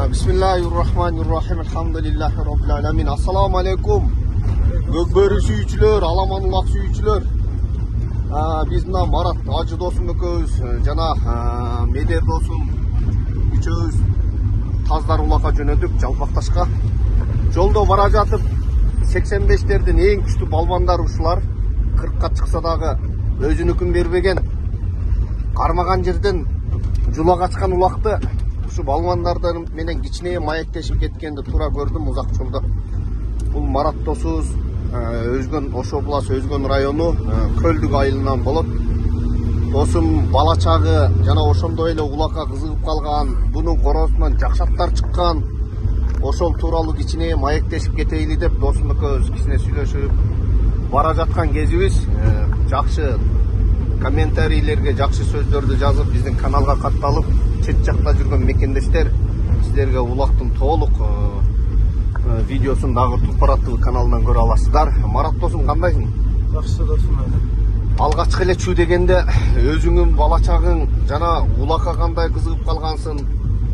Bismillahirrahmanirrahim. Elhamdülillahi Rabbil alamin. Assalamu alaikum. Gökbörü sүйүүчүлөр, аламан улак сүйүүчүлөр. Биз мына Марат Ажы досум экөөбүз жана Медер досум үчөөбүз таздар улакка жөнөдүк Жалпакташка. Жолдо бара жатып 85-тердин эң күчтүү балбандар ушулар. 40ка чыкса дагы өзүнүкүн бербеген. Кармаган жерден жула качкан улакты ушу балбандардан менен кичине маектешип кеткенди туура көрдүм узак жолдо. Бул Марат досубуз Өзгөн Ош областы Өзгөн району Көлдүк айылынан болот. Досум бала чагы жана ошондой эле улакка кызыгып калган, бунун коросунан жакшаттар чыккан. Ошол тууралуу кичине маектешип кетейли деп досум экөөбүз кичине сүйлөшүп бара жаткан кезибиз. Жакшы комментарийлерге жакшы сөздөрдү жазып биздин каналга катталып, чет жакта жүргөн мекендештер сиздерге улактын толук видеосун дагы Тупар ТВ каналынан көрө аласыздар. Марат досум кандайсың? Жакшы досум. Алгачкы эле чүү дегенде өзүңүн бала чагың жана улакка кандай кызыгып калгансың?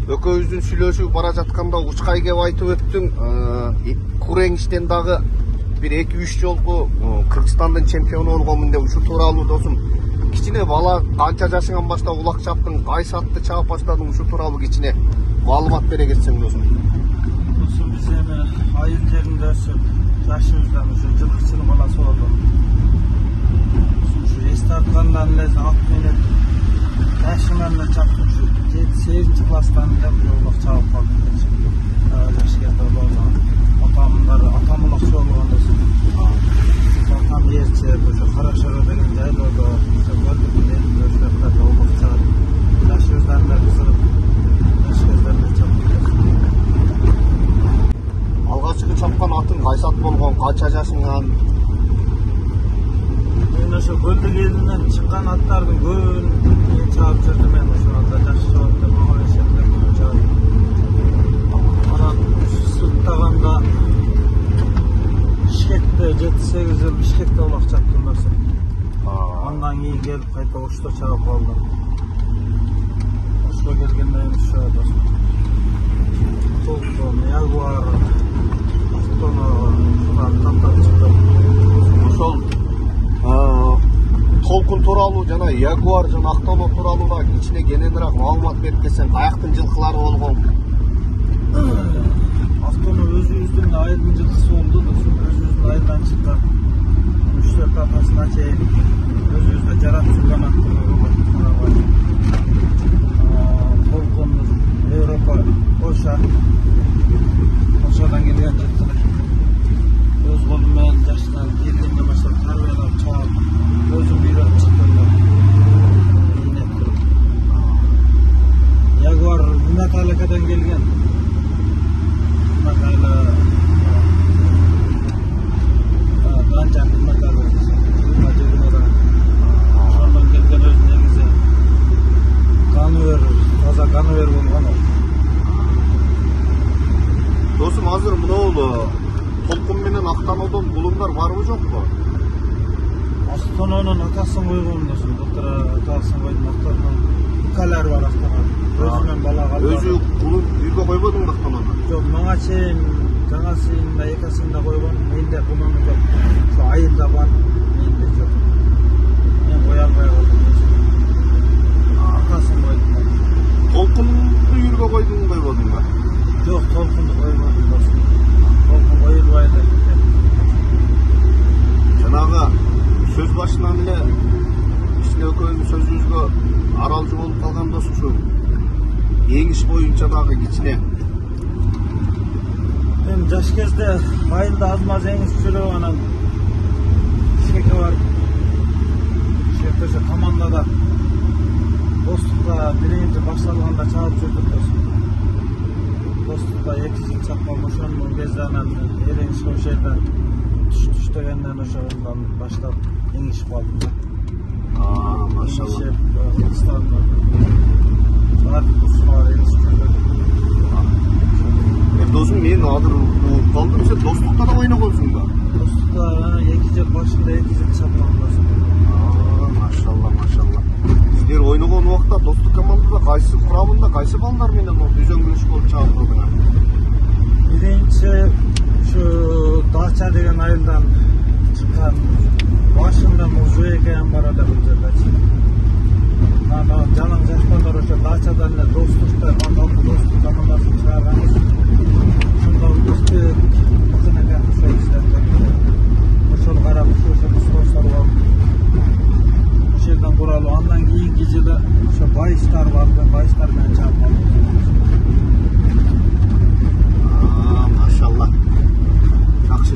Экөөбүздүн сүйлөшүп бара жатканда учкай кеп айтып өттүң. Курең иштен дагы бир 2-3 жолку Кыргызстандын чемпиону болгонмун деп ушу тууралуу досум кичине бала канча жашыңан баштап улак чаптың, кайсы атты чаап баштадың, ушу тууралуу кичине маалымат бере кетсең досум. Досум биз эми айыл жеринде өсүп, жашыбыздан ушу жылкычылык бала болду. Ушу эс тарткандан эле ат менен жашыман эле чаптым, ушу 7-8 класстан эле улак чаап калдым. Жаш кезде болду. Атам улакчы болгон досум. Атам ерче, ушу Карашара деген жайлоодо, ушу Көлдүк менен өзгөртөдө улак чаап, жашыбыздан эле кызыгып, жаш кездерде чаптым. Алгачкы чапкан атың кайсы ат болгон, канча жашыңан? Мен ошо Көлдүк элинен чыккан аттардын көбүн чаап жүрдүм. Мен ошондо жакшы жолдо мага эсептеп чаап. Анан суттаганда Бишкекте 7-8 жыл Бишкекте улак чаптым досум. Андан кийин келип кайта Ошто чаап калдым. Ошко келгенден ошо досум. Толкун, Ягуар, Автоно, шуларды таптап чыктым. Ошол Толкун тууралуу жана Ягуар жана Автоно тууралуу да кичине кененирээк маалымат берип кетсең, каяктын жылкылары болгон? Автоно өзүбүздүн айылдын жылкысы болду досум. Өзүбүздүн айылдан чыккан 3-4 атасына чейин өзүбүздө жаратылган аттар болот. Толкун, Европа, Польша, Польшадан келген жылкылар. Өз колум менен жаштан келгенден баштап тарбиялап чаап, өзүм үйрөнүп чыктым. Ягуар Наталикадан келген. Натала Ганжан Натала ошондон келген өз негизи Ганвер, таза Ганвер болгон. Досум, азыр мынау Толкун менен Автонодон булуңдар барбы жокпу? Автононун атасын койгон досум, доктор атасын койдум. Автононун укалары бар Автонон. Өзүнөн бала калды. Өзү булуң үйгө койбодуң Автонону? Жок, мага чейин жаңасын да экасын да койгон. Менде булуң жок. Ошо айылда бар, менде жок. Мен кое албай калдым. Атасын койдум. Толкунду үйгө койдуң, койбодуңбу? Жок, толкунду койбодум досум. Толкун коюлбайды. Жанагы сөз башынан эле кичине экөөбүздүн сөзүбүзгө аралчы болуп калган досум, ушу эң иш боюнча дагы кичине. Мен жаш кезде айылда азмаз эңиз жүрүп анан Бишкекке барып, Бишкекте ошо командада достукта биринчи башталганда чаап жүрдүк досум. Достукта 2 жыл чапкан ошондон кезде анан эрең ошондо түш дегенден ошондон баштап эң иш калдым. Машалла. Кыргызстанда Досум, мен азыр калдым, сен достукта да ойногонсуң ба? Достукта 2 жыл башында 2 жыл чапкан досум. Машалла, машалла. Сиздер ойногон убакта достук командада кайсы курамында, кайсы балдар менен үзөңгүлөш болуп чыгып турдуңар? Израильдан çıkan başından uzu eken barada bildirler. Ana canım yaşpanlar olsa daçadan ne dostluklar, anlamlı dostluk zamanlarsın çağırganız. Şundan dostluk, bakın eken kısa işlerden. Usul qarabı sözümüz dostlar var. Bu şeyden kuralı, ondan keyin gecede şu bayışlar vardı, bayışlar ben çarpmadım. Maşallah.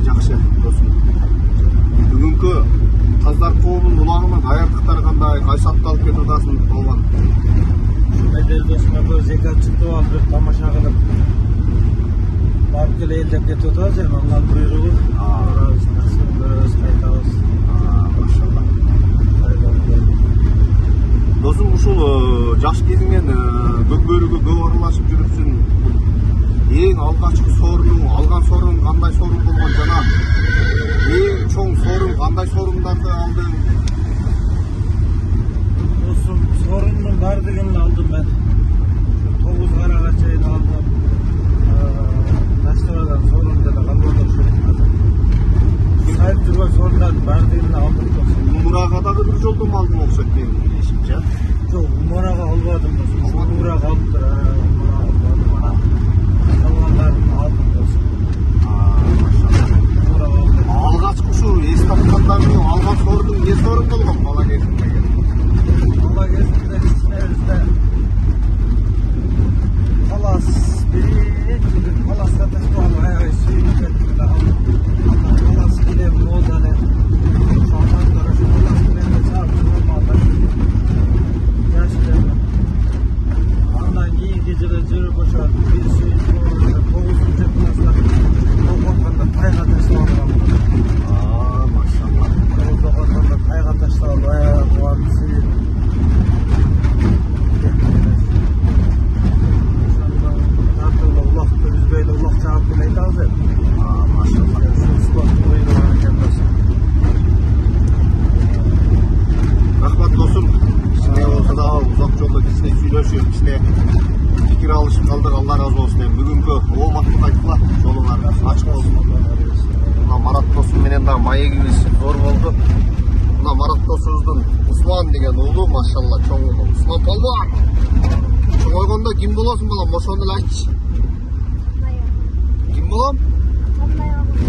Жақсы досым. Бүгінгі қаздар қауымының ұлағының аяқтықтары қандай, қай сатты алып кетіп жатасың болған? Medel dostuma böyle zekat çıktı var, bir tamaşa kılıp barıp gele elde ketip жатабыз endi onlar buyruğu. Biz kaytabız. Maşallah. Досым, ушул жаш кезиңен көкбөрүгө көп аралашып жүрүпсүң. Ең алғашқы сорының, алған сорың қандай сорың болған жана? Ең чоң сорың қандай сорыңдарды алдың? Dostum, sorunun bardığını aldım ben. 9 karağa çayını aldım. Taşlavadan sorunda da kalmadan sorunladım. Sahip durma sorundan bardığını aldım dostum. Umurağa'dağı bir жолдо mu aldың окшойт менин билишимче? Жоқ, Умараға албадым достum. Умараға алыптыр. Қалғандарын алдым достum. Умараға алdım. Алгачкы ушу эс тапкандарың алган сордуң не сорун болгон бала кезиңде? Bala gezinde içimizde palas bir palas katıştı ama ayağı suyunu getirdi aldım. Palas bile modalı. Şamanlara şu palas bile de çarptırılmadı. Gerçekten ondan iyi gecede cırı boşar. Bir suyun doğrunda 9. klaslar Tokat'tan da tayga taşlı aldım. Maşallah. Tokat'tan da tayga taşlı aldım. Ayağı var suyu. Рахмат досым, кичине болсо да узак жолдо кичине сүйлөшүп, кичине пикир алышып калдык. Алла разы болсун. Бүгүнкү ооматтык айтыла, жолуңар ачык болсун. Мына Марат досум менен да маегибиз зор болду. Мына Марат досубуздун Усман деген уулу, машалла, чоң уулу. Усман полбон. Чоңойгондо ким болосуң балам? Ошону эле айтчы. Ким болом?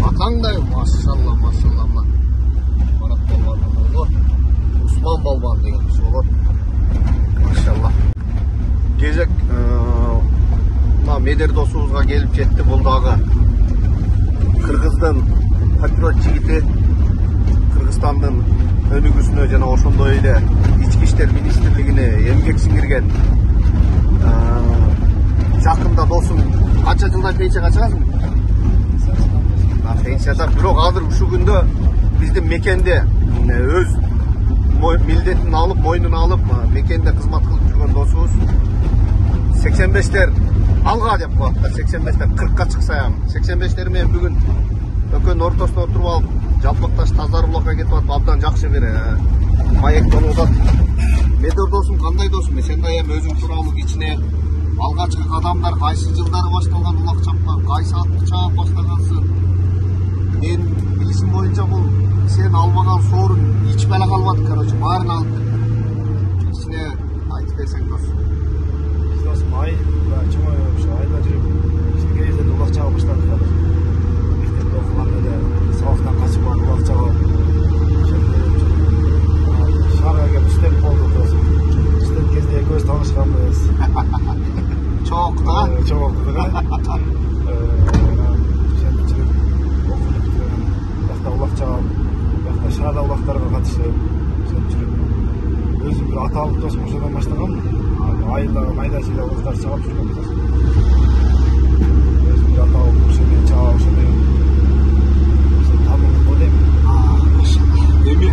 Атаңдай, машалла, машалла. Марат полбондун уулу. Усман полбон деген киши болот. Машалла. Кезек мына Медер досубузга келип жетти. Бул дагы Кыргыздын патриот жигити, Кыргызстандын өнүгүүсүнө жана ошондой эле ички иштер министрлигине эмгек сиңирген. Жакында досум канча жылдан пенсияга чыгасың? Пенсияда, бирок азыр ушул күндө биздин мекенде өз милдетин алып, мойнуна алып, мекенде кызмат кылып жүргөн досубуз 85-тер алга деп коет. 85-тер 40-ка чыкса, 85-тер менен бүгүн өкөнүн ортосуна отуруп алып, жалпакташ тазарбулакка кетип атып, абдан жакшы бир маек болуп атат. Медер досум кандай досум? Сен да эми өзүң тууралуу кичине алгачкы кадамдар кайсы жылдары башталган, улак чапкан, кайсы атты чаап баштагансың? Мен билишим боюнча бул сен албаган сорун эч бала калбады, короче, баарын алып. Кичине айтып берсең досум. Досым ай, чоңой ошо айда жүрүп, кичине кездерде улак чаап баштадык азыр. Мектепте окуганда эле сабактан качып барып улак чаап. Шаарга келип иштеп болдук досум. Иштеп кезде экөөбүз таанышканбыз. Чоң да? Чоң окудук. Улак чаап, бакта шаада улактарга катышып, жүрүп, өзүм бир аталык досум ошодон баштагам. Айылда майда чыйда улактар чаап жүргөнбүз. Өзүм бир аталык ошондой чаап, ошондой табылып болдойм. Эми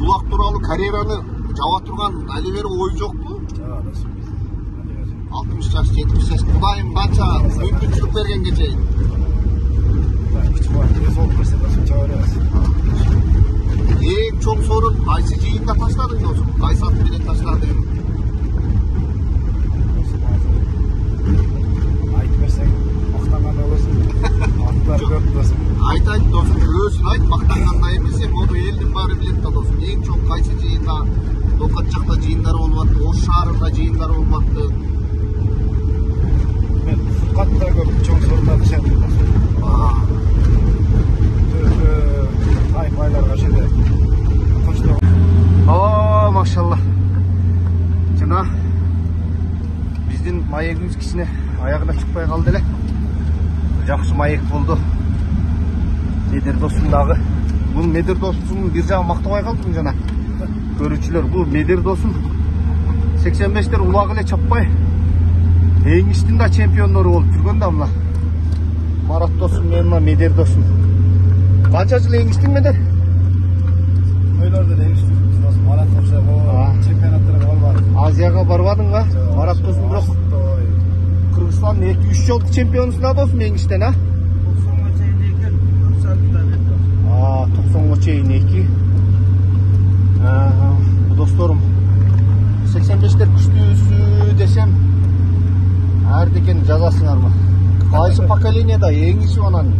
улак тууралуу карьераны жаба турган али бери ой жокпу? Жок досум. 60 жаш, 70 жаш, Кудайым канча мүмкүнчүлүк бергенге чейин. Ең чоң сорун кайсы жыйында ташладың досум? Кайсы ат менен ташладың? Айтып берсең, мактанган болосуң. Аттар көп досум. Айт досум, өзүн айт. билет да досум. Эң чоң кайсы жыйында? Токат жакта жыйындар болуп атты, Ош шаарында жыйындар болуп атты. Мен қатта көп чоң сорунарды шақырдым. Байларға шеде қоштау. О, машалла. Жана биздин маегибиз кичине аягына чыкпай калды эле. Жакшы маек болду. Медер досум дагы. Бул Медер досумдун бир жагын мактабай калдым жана. Көрүүчүлөр, бул Медер досум 85тер улагы эле чаппай эңиштин да чемпиондору болуп жүргөн да мына. Марат досум менен Медер досум. Канча жыл эңиштиң Медер? Ойларды деймишtim. Biz Marat olsa o çempiyonatlara olmadı. Азияга барбадыңбы? Марат досум бирок Кыргызстандын 2-3 жолку чемпионусун да досум эңиштен, а? 90-га чейин экен, 90-га чейин 2. Досторум, 85тер күчтүүсү десем, ардекен жазасыңарбы? Кайсы поколенияда эңишип анан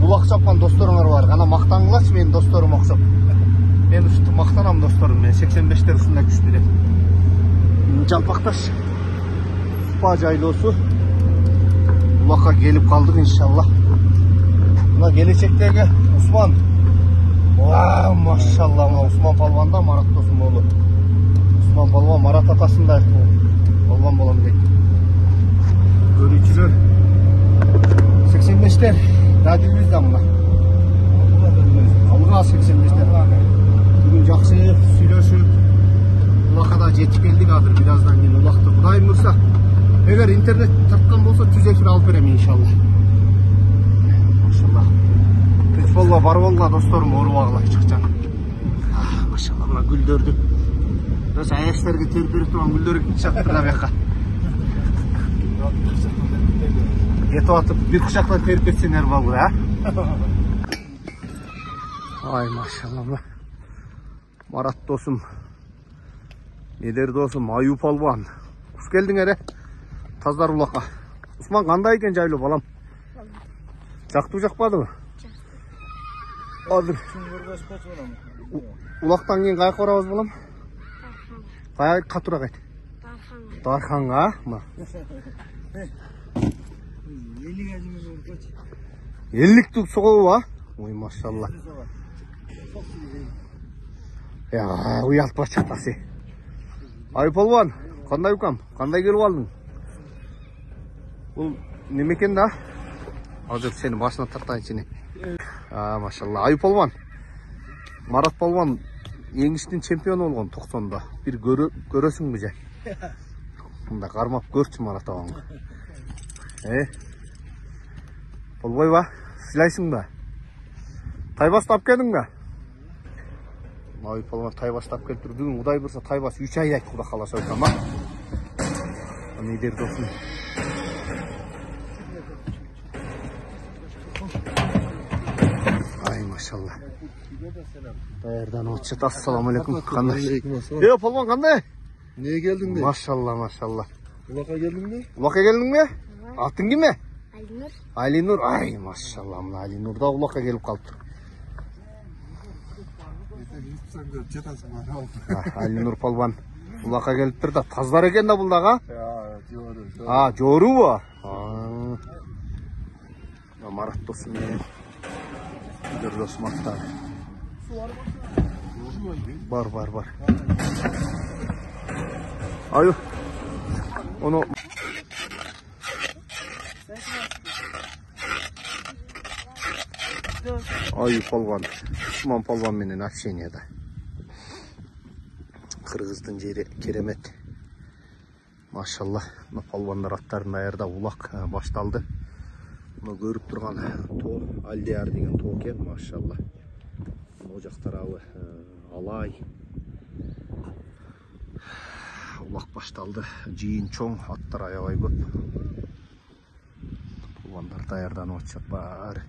улак чапкан досторуңар бар? Гана мактаңылачы менин досторум окшоп. Мен ушинтип мактанам досторум, мен 85тер ушундай күчтүү деп. Жалпакташ Спа жайлоосу улакка келип калдык иншалла. Мына келечектеги Усман. Машалла, Усман палван да Марат досум болду. Усман палван Марат атасындай палван болом дейт. Көрүүчүлөр 85тер радиобиз да мына. Алга 85тер. Бүгүн жакшы сүйлөшүп, улакка да жетип келдик азыр. Бираздан кийин улакты Кудайым буйрса, эгер интернет тарткан болсо түз эфир алып берем иншалла. Машалла. Түз болго бар болго досторум, оорубагыла чыкчан. Машалла, мына гүлдөрдү. Өз аяштерге теріп берип турган гүлдөр чаптыр да бияка. Кетип атып бир кучактан терип кетсеңер болду, а? Ай, машалла. Марат досум, Медер досум, Аю палван. Куш келдиңер, таздар улакка. Усман кандай экен жайлоо балам? Жактыбы жакпадыбы? Азыр улактан кийин каяка барабыз балам? Каяка катуураак айт. Дарханга. Элликтик согобу, а? Ой, машалла. Я, уялтпа чатасы. Ай палван, кандай укам? Кандай келип алдың? Бул неме экен да? Азыр сени башына тартайын сени. Машалла. Ай палван. Марат палван эңиштин чемпиону болгон 90да. Бир көрөсүңбү же? Мында кармап көрчү Марат абаңды. Болбойбу? Сыйлайсыңбы? Тайбас тап келдиңби? Ай палван тайбас тап келиптир. Бүгүн Кудай буйрса тайбас 3 ай Кудай кааласа ойкам, а? Медер досум. Ай, машалла. Даярданып атышат. Ассаламу алейкум. Кандай? Палван кандай? Niye geldin be? Машалла, машалла. Ulak'a geldin mi? Улакка келдиңби? Атың ким? Алинур. Алинур. Ай, машалла, мына Алинур да улакка келип калыптыр. Алинур палван улакка келиптир да, таздар экен да бул дагы. Жоорубу? Марат досум менен Медер досум аттары. Бар. Аю. Оно Аю палван, Усман палван менен общенияда. Кыргыздын жери керемет. Машалла, мына палвандар аттарын даярда улак башталды. Мына көрүп турган тоо, Алдияр деген тоо экен, машалла. Могу жак тарабы Алай. Улак башталды. Жыйын чоң, аттар аябай көп. Палвандар даярданып атышат баары.